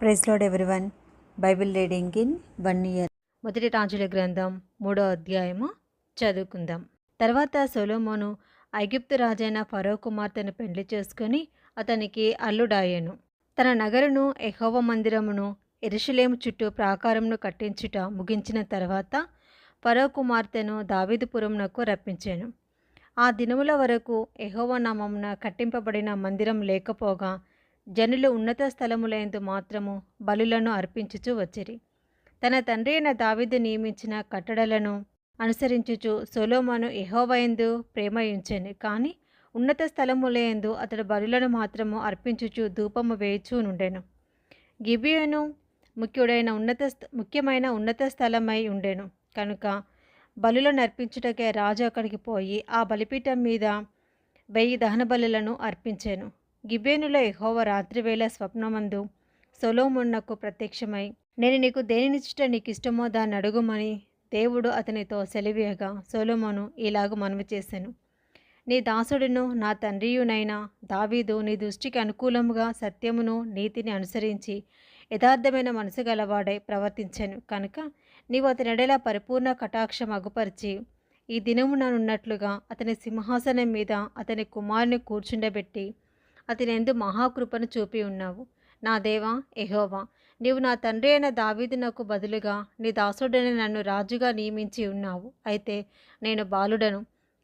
Praise lord everyone. Bible reading in 1 year. మొదటి రాజుల గ్రంథం 3వ అధ్యాయము చదువుకుందాం. తర్వాత సొలొమోను ఐగుప్తు రాజైన ఫరో కుమార్తెను పెండ్లి చేసుకుని అతనికి అల్లుడాయెను. తన నగరును యెహోవా మందిరమును యెరూషలేము చుట్టూ ప్రాకారమును కట్టించుట ముగించిన తర్వాత ఫరో కుమార్తెను దావీదుపురమునకు రప్పించెను. ఆ దినముల వరకు యెహోవా నామమున కట్టింపబడిన మందిరం లేకపోగా జనులు ఉన్నత స్థలములందు మాత్రము బలులను అర్పించుచు వచ్చిరి. తన తండ్రి అయిన దావీదు నియమించిన కట్టడలను అనుసరించుచు సొలొమోను యెహోవా యందు ప్రేమ ఉంచెను. కానీ ఉన్నత స్థలములందు అతడు బలులను మాత్రము అర్పించుచు ధూపము వేయుచూ నుండెను. గిబియోను ముఖ్యమైన ఉన్నత స్థలమై ఉండెను కనుక బలులను అర్పించుటకే రాజు అక్కడికి పోయి ఆ బలిపీఠం మీద 1000 దహన బలులను అర్పించెను. గిబియోనులో యెహోవా రాత్రివేళ స్వప్నమందు సొలొమోనునకు ప్రత్యక్షమై, నేను నీకు దేనినిచ్చుట నీకిష్టమో దాన్ని అడుగుమని దేవుడు అతనితో సెలవీయగా, సొలొమోను ఇలాగు మనవి చేసెను. నీ దాసుడును నా తండ్రియునైన దావీదు నీ దృష్టికి అనుకూలముగా సత్యమును నీతిని అనుసరించి యథార్థమైన మనసు గలవాడై ప్రవర్తించెను కనుక నీవు అతని ఎడల పరిపూర్ణ కటాక్షం అగుపరిచి ఈ దినముననున్నట్లుగా అతని సింహాసనం మీద అతని కుమారుని కూర్చుండబెట్టి అతని యందు మహాకృపను చూపి ఉన్నావు. నా దేవా యెహోవా, నీవు నా తండ్రి అయిన దావీదునకు బదులుగా నీ దాసుడని నన్ను రాజుగా నియమించి ఉన్నావు. అయితే నేను బాలుడను,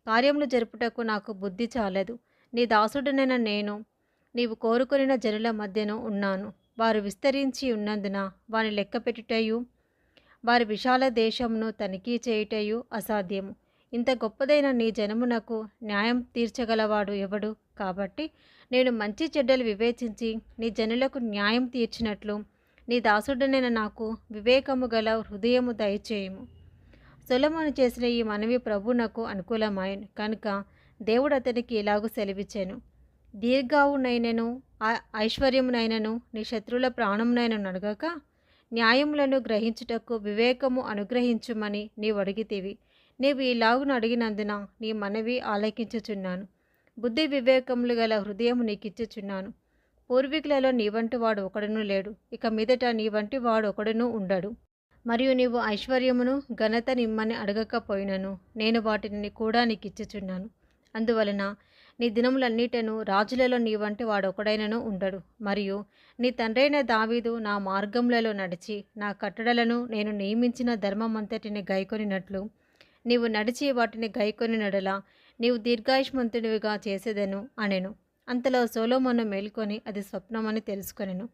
కార్యములు జరుపుటకు నాకు బుద్ధి చాలదు. నీ దాసుడనైన నేను నీవు కోరుకొనిన జనుల మధ్యను ఉన్నాను. వారు విస్తరించి ఉన్నందున వారిని లెక్కపెట్టుటయు వారి విశాల దేశమును తనిఖీ చేయుటయు అసాధ్యము. ఇంత గొప్పదైన నీ జనమునకు న్యాయం తీర్చగలవాడు ఎవడు? కాబట్టి నేను మంచి చెడ్డలు వివేచించి నీ జనులకు న్యాయం తీర్చినట్లు నీ దాసుడనైన నాకు వివేకము గల హృదయము దయచేయము. సొలొమోను చేసిన ఈ మనవి ప్రభువునకు అనుకూలమాయెను కనుక దేవుడు అతనికి ఇలాగు సెలవిచ్చెను. దీర్ఘాయువునైనను ఐశ్వర్యమునైనను నీ శత్రువుల ప్రాణమునైనను అడగక న్యాయములను గ్రహించుటకు వివేకము అనుగ్రహించుమని నీవు అడిగితివి. నీవు ఇలాగును అడిగినందున నీ మనవి ఆలకించుచున్నాను. బుద్ధి వివేకములు గల హృదయము నీకిచ్చుచున్నాను. పూర్వీకులలో నీ వంటి వాడు ఒకడును లేడు, ఇక మీదట నీ వంటి వాడు ఒకడును ఉండడు. మరియు నీవు ఐశ్వర్యమును ఘనత నిమ్మని అడగకపోయినను నేను వాటిని కూడా నీకిచ్చుచున్నాను. అందువలన నీ దినములన్నిటను రాజులలో నీ వంటి వాడొకడైనను ఉండడు. మరియు నీ తండ్రైన దావీదు నా మార్గములలో నడిచి నా కట్టడలను నేను నియమించిన ధర్మమంతటిని గైకొనినట్లు నీవు నడిచి వాటిని గైకొనినడలా నీవు దీర్ఘాయుష్మంతునివిగా చేసేదను అనెను. అంతలో సొలొమోను మేల్కొని అది స్వప్నమని తెలుసుకొనెను.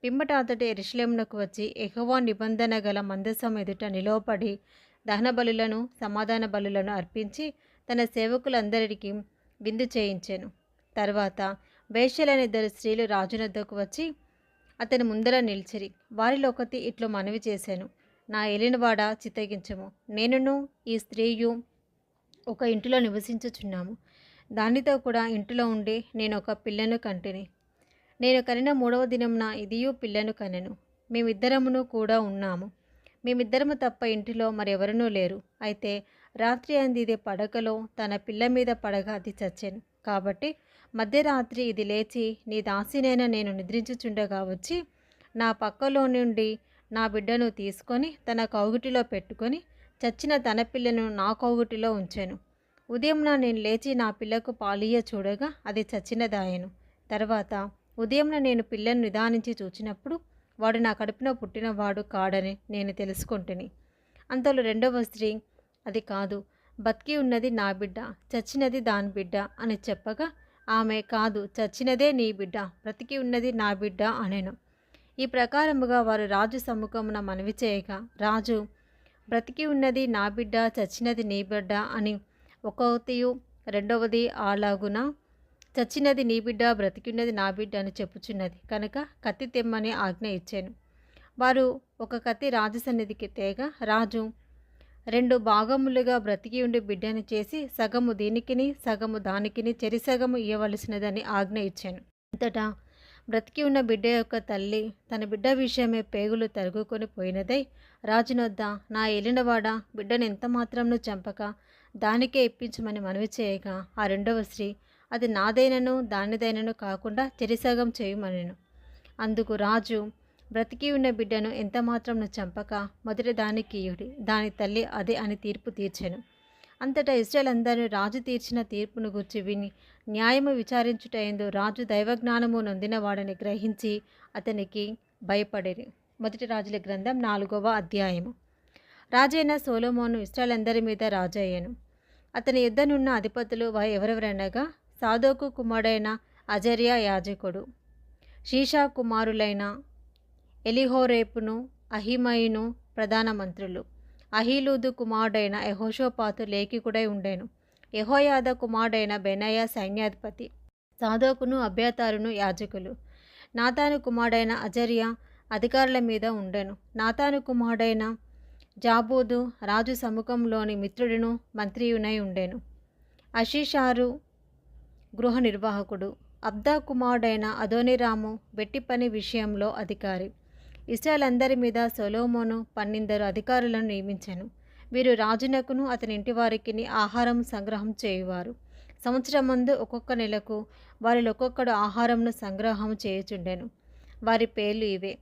పిమ్మట అతడు యెరూషలేమునకు వచ్చి యెహోవా నిబంధన గల మందసం ఎదుట నిలవబడి దహన బలులను సమాధాన బలులను అర్పించి తన సేవకులందరికీ విందు చేయించెను. తర్వాత వేశ్యలైన 2 స్త్రీలు రాజునద్దకు వచ్చి అతని ముందర నిలిచిరి. వారిలో ఒకటి ఇట్లు మనవి చేశాను, నా ఏలినవాడ చిత్తగించుము. నేనును ఈ స్త్రీయు ఒక ఇంటిలో నివసించుచున్నాము. దానితో కూడా ఇంటిలో ఉండి నేను ఒక పిల్లను కంటిని. నేను కనిన 3వ దినమున ఇదియు పిల్లను కనెను. మేమిద్దరమును కూడా ఉన్నాము. మేమిద్దరము తప్ప ఇంటిలో మరెవరనూ లేరు. అయితే రాత్రి అంది ఇది పడకలో తన పిల్ల మీద పడగా అది చచ్చెను. కాబట్టి మధ్యరాత్రి ఇది లేచి నీ దాసినైన నేను నిద్రించుచుండగా వచ్చి నా పక్కలో నుండి నా బిడ్డను తీసుకొని తన కౌగిటిలో పెట్టుకొని చచ్చిన తన పిల్లను నా కౌగిటిలో ఉంచెను. ఉదయంన నేను లేచి నా పిల్లకు పాలియ చూడగా అది చచ్చినదాయెను. తర్వాత ఉదయంన నేను పిల్లను నిదానించి చూచినప్పుడు వాడు నా కడుపున పుట్టినవాడు కాడని నేను తెలుసుకొంటిని. అంతలో 2వ స్త్రీ, అది కాదు, బతికి ఉన్నది నా బిడ్డ, చచ్చినది దాని బిడ్డ అని చెప్పగా ఆమె, కాదు, చచ్చినదే నీ బిడ్డ, బ్రతికి ఉన్నది నా బిడ్డ అనెను. ఈ ప్రకారముగా వారు రాజు సముఖమున మనవి చేయగా రాజు, బ్రతికి ఉన్నది నా బిడ్డ, చచ్చినది నీ బిడ్డ అని ఒకటియు 2వది అలాగున చచ్చినది నీ బిడ్డ, బ్రతికిన్నది నా బిడ్డ అని చెప్పుచున్నది కనుక కత్తి తెమ్మని ఆజ్ఞ ఇచ్చాను. వారు ఒక కత్తి రాజు సన్నిధికి తేగా రాజు 2 భాగములుగా బ్రతికి ఉండి బిడ్డని చేసి సగము దీనికిని సగము దానికిని చెరిసగము ఇయ్యవలసినదని ఆజ్ఞ ఇచ్చాను. అంతటా బ్రతికి ఉన్న బిడ్డ యొక్క తల్లి తన బిడ్డ విషయమే పేగులు తరుగుకొని పోయినదై రాజునొద్ద, నా ఏలినవాడ, బిడ్డను ఎంత మాత్రంను చంపక దానికే ఇప్పించమని మనవి చేయగా ఆ 2వ స్త్రీ, అది నాదైనను దానిదైనను కాకుండా చెరిసగం చేయమనెను. అందుకు రాజు, బ్రతికి ఉన్న బిడ్డను ఎంతమాత్రంను చంపక మొదటి దానికి ఇయుడి, దాని తల్లి అదే అని తీర్పు తీర్చెను. అంతటా ఇశ్రాయేలు అందరూ రాజు తీర్చిన తీర్పును గూర్చి విని న్యాయము విచారించుటయందు రాజు దైవజ్ఞానము నొందినవాడని గ్రహించి అతనికి భయపడిరి. మొదటి రాజుల గ్రంథం 4వ అధ్యాయము. రాజైన సొలొమోను ఇశ్రాయేలందరి మీద రాజు అయ్యెను. అతని యుద్ధనున్న అధిపతులు ఎవరెవరనగా సాదోకు కుమారుడైన అజర్యా యాజకుడు, షీషా కుమారులైన ఎలీహోరేపును అహిమయును ప్రధానమంత్రులు, అహీలూదు కుమారుడైన యెహోషాపాతు లేఖికుడై ఉండెను. యెహోయాదా కుమారుడైన బెనాయా సైన్యాధిపతి, సాదోకును అబ్యాతారును యాజకులు, నాతాను కుమారుడైన అజర్యా అధికారుల మీద ఉండెను. నాతాను కుమారుడైన జాబూదు రాజు సముఖంలోని మిత్రుడును మంత్రియునై ఉండెను. అషీషారు గృహ నిర్వాహకుడు, అబ్దా కుమారుడైన అదోనీరాము వెట్టి పని విషయంలో అధికారి. ఇశ్రాయేలందరి మీద సొలొమోను 12 అధికారులను నియమించెను. వీరు రాజునకును అతని ఇంటివారికిని ఆహారం సంగ్రహం చేయువారు. సంవత్సరమందు ఒక్కొక్క నెలకు వారిలో ఒక్కొక్కడు ఆహారంను సంగ్రహం చేయుచుండెను. వారి పేర్లు ఇవే: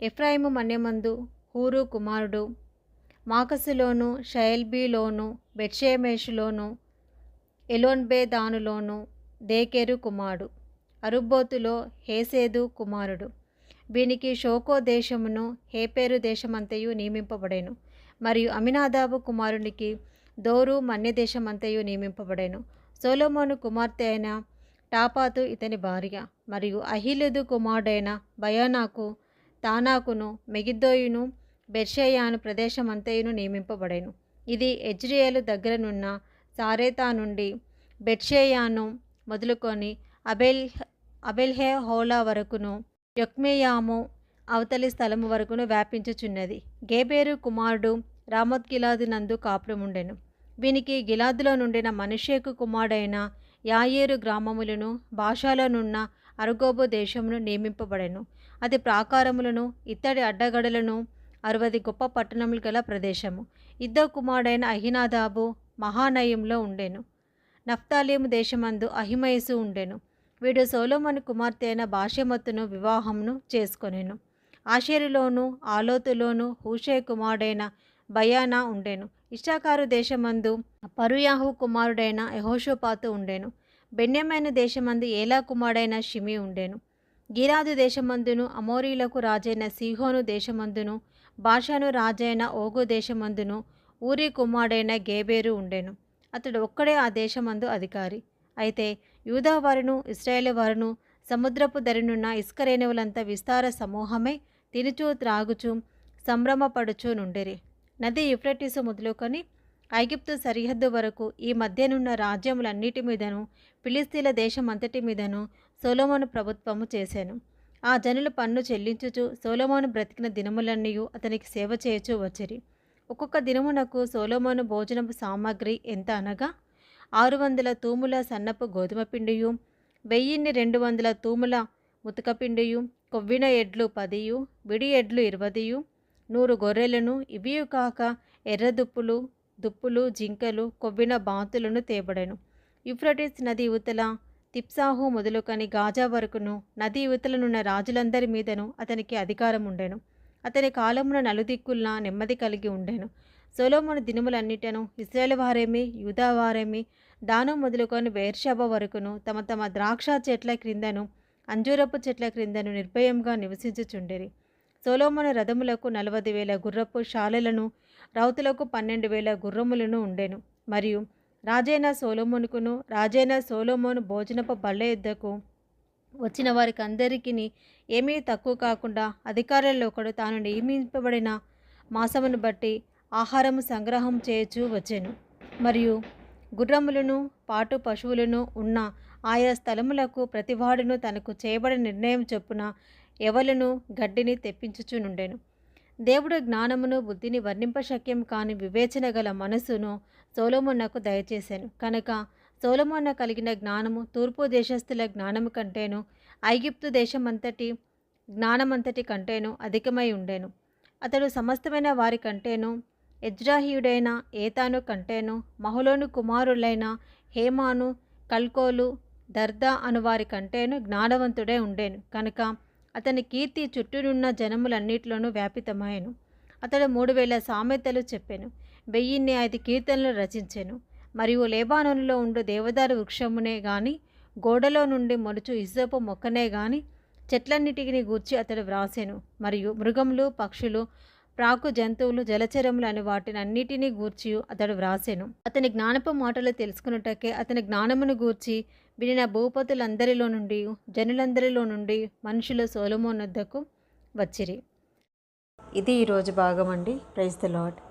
ఎఫ్రాయిము మన్యమందు హూరు కుమారుడు, మాకసులోను, షయల్బీలోను, బెత్షెమెషులోను, ఎలోన్బేదానులోను దేకెరు కుమారుడు, అరుబ్బోతులో హేసెదు కుమారుడు. వీనికి షోకో దేశమును హేపెరు దేశమంతయు నియమింపబడెను. మరియు అమినాదాబు కుమారునికి దోరు మన్యదేశమంతయు నియమింపబడెను. సొలొమోను కుమార్తె అయిన టాపాతు ఇతని భార్య. మరియు అహీలూదు కుమారుడైన బయానాకు తానాకును మెగిద్దోయును బెర్షేయాను ప్రదేశమంతయును నియమింపబడెను. ఇది యెజ్రెయేలు దగ్గరనున్న సారెతా నుండి బెత్షెయాను మొదలుకొని అబెల్హోలా వరకును యొక్మెయాము అవతలి స్థలము వరకును వ్యాపించుచున్నది. గేబెరు కుమారుడు రామోత్గిలాదు నందు కాపురముండెను. వీనికి గిలాదులో నుండిన మనష్షేకు కుమారుడైన యాయేరు గ్రామములను, బాషాలోనున్న అరుగోబు దేశమును నియమింపబడెను. అది ప్రాకారములను, ఇత్తడి అడ్డగడలను, 60 గొప్ప పట్టణములు గల ప్రదేశము. ఇద్దో కుమారుడైన అహినాదాబు మహానయంలో ఉండెను. నఫ్తాలీము దేశమందు అహిమయసు ఉండెను. వీడు సొలొమోను కుమార్తె అయిన బాషెమతును వివాహమును చేసుకొనెను. ఆషేరులోను ఆలోతులోను హూషై కుమారుడైన బయానా ఉండెను. ఇశ్శాఖారు దేశమందు పరుయాహు కుమారుడైన యెహోషాపాతు ఉండెను. బెన్యామీను దేశమందు ఏలా కుమారుడైన షిమీ ఉండెను. గిలాదు దేశమందును అమోరీలకు రాజైన సీహోను దేశమందును బాషాను రాజైన ఓగు దేశమందును ఊరి కుమారుడైన గేబెరు ఉండెను. అతడు ఒక్కడే ఆ దేశమందు అధికారి. అయితే యూదా వారును ఇశ్రాయేలు వారును సముద్రపు దరినున్న ఇసుక రేణువులంతా విస్తార సమూహమై తినుచూ త్రాగుచూ సంభ్రమపడుచూ నుండిరి. నది యూఫ్రటీసు మొదలుకొని ఐగుప్తు సరిహద్దు వరకు ఈ మధ్యనున్న రాజ్యములన్నిటి మీదను ఫిలిస్తీన్ల దేశమంతటి మీదను సొలొమోను ప్రభుత్వము చేసెను. ఆ జనులు పన్ను చెల్లించుచు సొలొమోను బ్రతికిన దినములన్నీయు అతనికి సేవ చేయుచూ వచ్చిరి. ఒక్కొక్క దినమునకు సొలొమోను భోజనపు సామాగ్రి ఎంత అనగా 600 తూముల సన్నపు గోధుమ పిండియు, 1200 తూముల ముతకపిండియు, కొవ్విన ఎడ్లు 10, విడి ఎడ్లు 20, 100 గొర్రెలను, ఇవియు కాక ఎర్రదుప్పులు, దుప్పులు, జింకలు, కొవ్విన బాతులను తేబడెను. యూఫ్రటీస్ నది యువతల తిప్సాహు మొదలుకొని గాజా వరకును నది యువతలనున్న రాజులందరి మీదను అతనికి అధికారం ఉండెను. అతని కాలమున నలుదిక్కుల్లా నెమ్మది కలిగి ఉండెను. సొలొమోను దినములన్నిటను ఇశ్రాయేలు వారేమి, యూదా వారేమి, దాను మొదలుకొని బెయేర్షెబ వరకును తమ తమ ద్రాక్ష చెట్ల క్రిందను అంజూరపు చెట్ల క్రిందను నిర్భయంగా నివసించుచుండిరి. సొలొమోను రథములకు 40,000 గుర్రపు శాలలను, రౌతులకు 12,000 గుర్రములను ఉండెను. మరియు రాజైన సొలొమోను భోజనపు బల్ల యుద్ధకు వచ్చిన వారికి అందరికీ ఏమీ తక్కువ కాకుండా అధికారులలో ఒకడు తాను నియమింపబడిన మాసమును బట్టి ఆహారము సంగ్రహం చేయుచూ వచ్చెను. మరియు గుర్రములను పాటు పశువులను ఉన్న ఆయా స్థలములకు ప్రతివాడును తనకు చేయబడిన నిర్ణయం చొప్పున ఎవలను గడ్డిని తెప్పించుచునుండెను. దేవుడు జ్ఞానమును బుద్ధిని వర్ణింపశక్యం కాని వివేచన గల మనసును సొలొమోనుకు దయచేసెను. కనుక సొలొమోను కలిగిన జ్ఞానము తూర్పు దేశస్థుల జ్ఞానము కంటేను ఐగుప్తు దేశమంతటి జ్ఞానమంతటి కంటేను అధికమై ఉండెను. అతడు సమస్తమైన వారి కంటేను ఎజ్రాహీయుడైన ఏతాను కంటేను మహలోను కుమారులైన హేమాను, కల్కోలు, దర్దా అను వారి కంటేను జ్ఞానవంతుడై ఉండెను. కనుక అతని కీర్తి చుట్టూనున్న జనములన్నిటిలోనూ వ్యాపితమాయెను. అతడు 3000 సామెతలు చెప్పెను. 1005 కీర్తనలు రచించెను. మరియు లేబానోనులో ఉండు దేవదారు వృక్షమునే గాని, గోడలో నుండి మొలుచు హిస్సోపు మొక్కనే గాని, చెట్లన్నిటిని గూర్చి అతడు వ్రాసెను. మరియు మృగములు, పక్షులు, ప్రాకు జంతువులు, జలచరములు అని వాటినన్నిటినీ గూర్చి అతడు వ్రాసెను. అతని జ్ఞానపు మాటలు తెలుసుకున్నటకే అతని జ్ఞానమును గూర్చి వినిన భూపతులందరిలో నుండి, జనులందరిలో నుండి మనుషులు సొలొమోను వద్దకు వచ్చిరి. ఇది ఈరోజు భాగం అండి. Praise the lord.